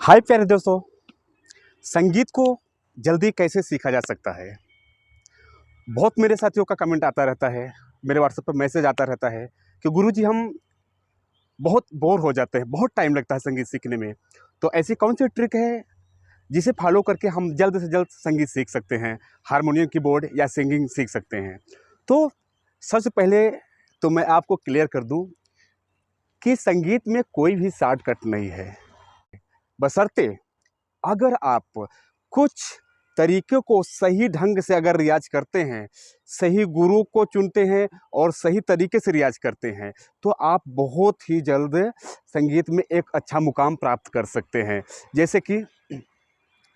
हाय प्यारे दोस्तों, संगीत को जल्दी कैसे सीखा जा सकता है। बहुत मेरे साथियों का कमेंट आता रहता है, मेरे व्हाट्सएप पर मैसेज आता रहता है कि गुरुजी हम बहुत बोर हो जाते हैं, बहुत टाइम लगता है संगीत सीखने में। तो ऐसी कौन सी ट्रिक है जिसे फॉलो करके हम जल्द से जल्द संगीत सीख सकते हैं, हारमोनियम कीबोर्ड या सिंगिंग सीख सकते हैं। तो सबसे पहले तो मैं आपको क्लियर कर दूं कि संगीत में कोई भी शॉर्टकट नहीं है, बशर्ते अगर आप कुछ तरीक़ों को सही ढंग से अगर रियाज़ करते हैं, सही गुरु को चुनते हैं और सही तरीके से रियाज़ करते हैं, तो आप बहुत ही जल्द संगीत में एक अच्छा मुकाम प्राप्त कर सकते हैं। जैसे कि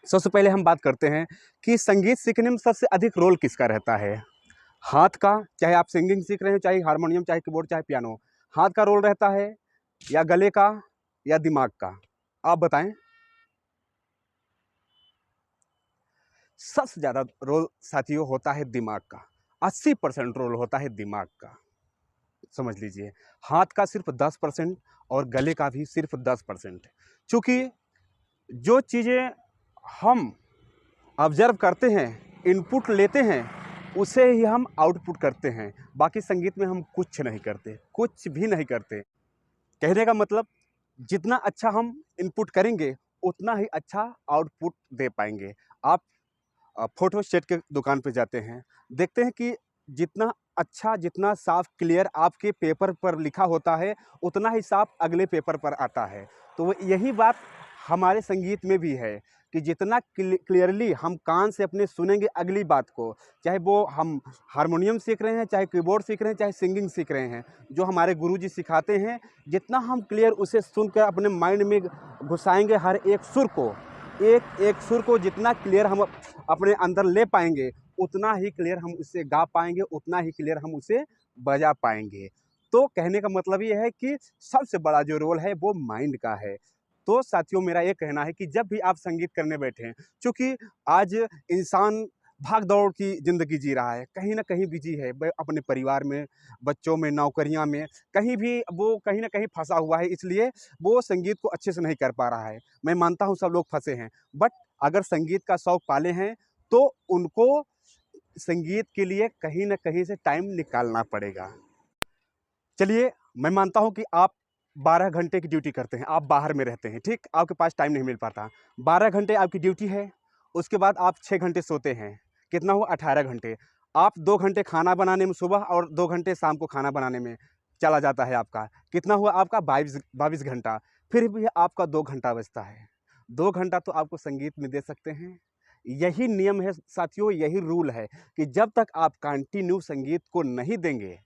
सबसे पहले हम बात करते हैं कि संगीत सीखने में सबसे अधिक रोल किसका रहता है? हाथ का, चाहे आप सिंगिंग सीख रहे हो, चाहे हारमोनियम, चाहे कीबोर्ड, चाहे पियानो। हाथ का रोल रहता है या गले का या दिमाग का? आप बताएँ? सबसे ज़्यादा रोल साथियों होता है दिमाग का। 80% रोल होता है दिमाग का, समझ लीजिए। हाथ का सिर्फ 10% और गले का भी सिर्फ 10%। चूँकि जो चीज़ें हम ऑब्जर्व करते हैं, इनपुट लेते हैं, उसे ही हम आउटपुट करते हैं। बाकी संगीत में हम कुछ नहीं करते, कुछ भी नहीं करते। कहने का मतलब, जितना अच्छा हम इनपुट करेंगे उतना ही अच्छा आउटपुट दे पाएंगे। आप फ़ोटो स्टेट के दुकान पे जाते हैं, देखते हैं कि जितना अच्छा, जितना साफ क्लियर आपके पेपर पर लिखा होता है, उतना ही साफ अगले पेपर पर आता है। तो यही बात हमारे संगीत में भी है कि जितना क्लियरली हम कान से अपने सुनेंगे अगली बात को, चाहे वो हम हारमोनियम सीख रहे हैं, चाहे कीबोर्ड सीख रहे हैं, चाहे सिंगिंग सीख रहे हैं, जो हमारे गुरुजी सिखाते हैं, जितना हम क्लियर उसे सुनकर अपने माइंड में घुसाएँगे, हर एक सुर को, एक सुर को जितना क्लियर हम अपने अंदर ले पाएंगे, उतना ही क्लियर हम उसे गा पाएंगे, उतना ही क्लियर हम उसे बजा पाएंगे। तो कहने का मतलब ये है कि सबसे बड़ा जो रोल है वो माइंड का है। तो साथियों, मेरा ये कहना है कि जब भी आप संगीत करने बैठें, चूँकि आज इंसान भाग-दौड़ की ज़िंदगी जी रहा है, कहीं न कहीं बिज़ी है, ब अपने परिवार में, बच्चों में, नौकरियाँ में, कहीं भी वो कहीं न कहीं फँसा हुआ है, इसलिए वो संगीत को अच्छे से नहीं कर पा रहा है। मैं मानता हूँ सब लोग फँसे हैं, बट अगर संगीत का शौक पाले हैं, तो उनको संगीत के लिए कहीं न कहीं से टाइम निकालना पड़ेगा। चलिए, मैं मानता हूँ कि आप 12 घंटे की ड्यूटी करते हैं, आप बाहर में रहते हैं, ठीक? आपके पास टाइम नहीं मिल पाता। 12 घंटे आपकी ड्यूटी है, उसके बाद आप 6 घंटे सोते हैं। कितना हुआ? 18 घंटे। आप 2 घंटे खाना बनाने में सुबह और 2 घंटे शाम को खाना बनाने में चला जाता है आपका। कितना हुआ आपका? 22 घंटा। फिर भी आपका 2 घंटा बचता है। 2 घंटा तो आपको संगीत में दे सकते हैं। यही नियम है साथियों, यही रूल है कि जब तक आप कंटिन्यू संगीत को नहीं देंगे,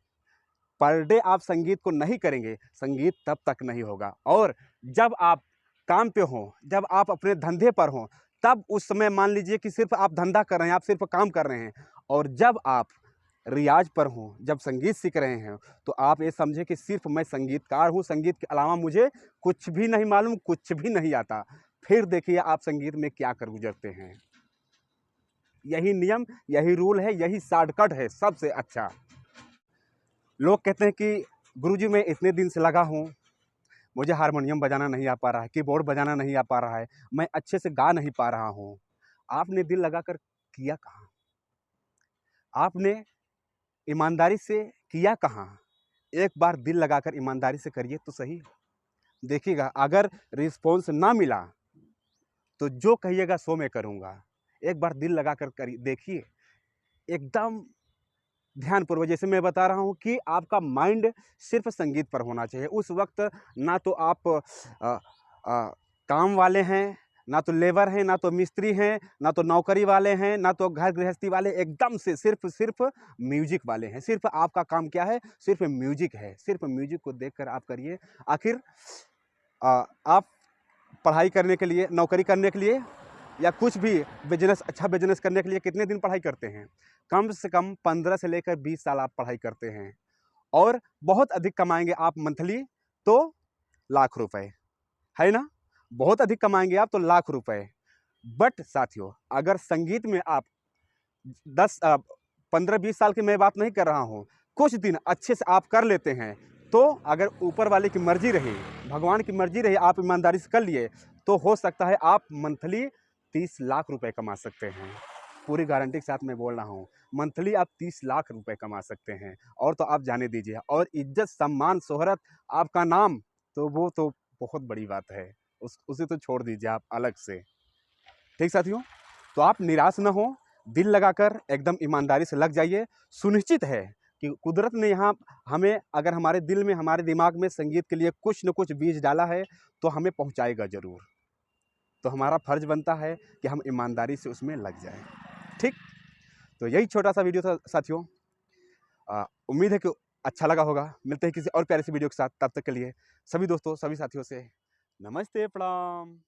पर डे आप संगीत को नहीं करेंगे, संगीत तब तक नहीं होगा। और जब आप काम पे हों, जब आप अपने धंधे पर हों, तब उस समय मान लीजिए कि सिर्फ आप धंधा कर रहे हैं, आप सिर्फ काम कर रहे हैं। और जब आप रियाज़ पर हों, जब संगीत सीख रहे हैं, तो आप ये समझें कि सिर्फ मैं संगीतकार हूँ, संगीत के अलावा मुझे कुछ भी नहीं मालूम, कुछ भी नहीं आता। फिर देखिए आप संगीत में क्या कर गुज़रते हैं। यही नियम, यही रूल है, यही शॉर्टकट है सबसे अच्छा। लोग कहते हैं कि गुरुजी मैं इतने दिन से लगा हूँ, मुझे हारमोनियम बजाना नहीं आ पा रहा है, कीबोर्ड बजाना नहीं आ पा रहा है, मैं अच्छे से गा नहीं पा रहा हूँ। आपने दिल लगाकर किया कहाँ? आपने ईमानदारी से किया कहाँ? एक बार दिल लगाकर ईमानदारी से करिए तो सही। देखिएगा, अगर रिस्पॉन्स ना मिला, तो जो कहिएगा सो मैं करूँगा। एक बार दिल लगाकर करिए, देखिए, एकदम ध्यानपूर्वक। जैसे मैं बता रहा हूँ कि आपका माइंड सिर्फ संगीत पर होना चाहिए। उस वक्त ना तो आप काम वाले हैं, ना तो लेबर हैं, ना तो मिस्त्री हैं, ना तो नौकरी वाले हैं, ना तो घर गृहस्थी वाले, एकदम से सिर्फ म्यूजिक वाले हैं। सिर्फ आपका काम क्या है? सिर्फ म्यूजिक है। सिर्फ म्यूजिक को देखकर आप करिए। आखिर आप पढ़ाई करने के लिए, नौकरी करने के लिए, या कुछ भी बिजनेस, अच्छा बिजनेस करने के लिए कितने दिन पढ़ाई करते हैं? कम से कम 15 से लेकर 20 साल आप पढ़ाई करते हैं। और बहुत अधिक कमाएंगे आप मंथली तो लाख रुपए, है ना? बहुत अधिक कमाएंगे आप तो लाख रुपए। बट साथियों, अगर संगीत में आप 15-20 साल की मैं बात नहीं कर रहा हूँ, कुछ दिन अच्छे से आप कर लेते हैं, तो अगर ऊपर वाले की मर्जी रही, भगवान की मर्जी रही, आप ईमानदारी से कर लिए, तो हो सकता है आप मंथली 30 लाख रुपए कमा सकते हैं। पूरी गारंटी के साथ मैं बोल रहा हूँ, मंथली आप 30 लाख रुपए कमा सकते हैं। और तो आप जाने दीजिए, और इज्जत, सम्मान, शोहरत, आपका नाम, तो वो तो बहुत बड़ी बात है। उसे तो छोड़ दीजिए आप अलग से। ठीक साथियों, तो आप निराश ना हो, दिल लगाकर एकदम ईमानदारी से लग जाइए। सुनिश्चित है कि कुदरत ने यहाँ हमें, अगर हमारे दिल में, हमारे दिमाग में संगीत के लिए कुछ न कुछ बीज डाला है, तो हमें पहुँचाएगा ज़रूर। तो हमारा फ़र्ज़ बनता है कि हम ईमानदारी से उसमें लग जाएँ। ठीक? तो यही छोटा सा वीडियो था साथियों। उम्मीद है कि अच्छा लगा होगा। मिलते हैं किसी और प्यारे से वीडियो के साथ। तब तक के लिए सभी दोस्तों, सभी साथियों से नमस्ते, प्रणाम।